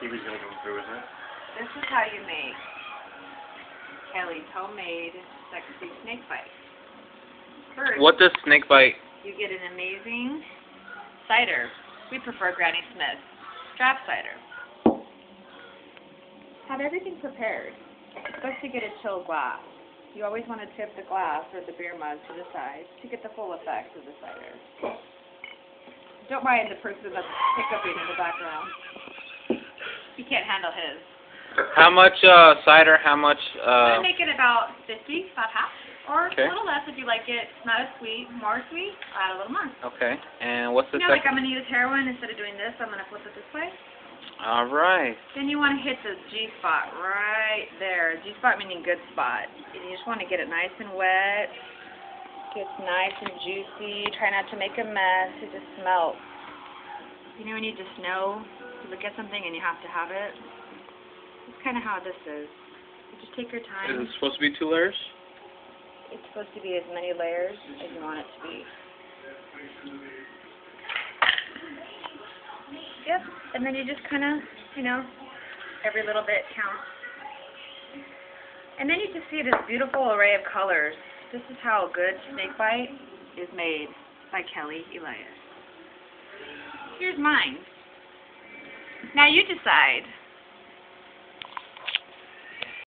TV's gonna come through, isn't it? This is how you make Kelly's homemade sexy snake bite. First, What does snake bite? you get an amazing cider. We prefer Granny Smith draft cider. Have everything prepared. Especially get a chilled glass. You always want to tip the glass or the beer mug to the side to get the full effect of the cider. Don't mind the person that's hiccuping in the background. He can't handle his. How much cider? How much? I'm gonna make it about 50, about half, or Okay. a little less if you like it not as sweet, more sweet. Add a little more. Okay. And what's the You know, like second? I'm gonna use heroin instead of doing this. I'm gonna flip it this way. All right. Then you want to hit the G spot right there. G spot meaning good spot. And you just want to get it nice and wet. Gets nice and juicy. Try not to make a mess. It just melts. You know when you just know you look at something and you have to have it? That's kind of how this is. You just take your time. Is it supposed to be 2 layers? It's supposed to be as many layers as you want it to be. Yep, and then you just kind of, you know, every little bit counts. And then you just see this beautiful array of colors. This is how a good snake bite is made by Kelly Elias. Here's mine. Now you decide.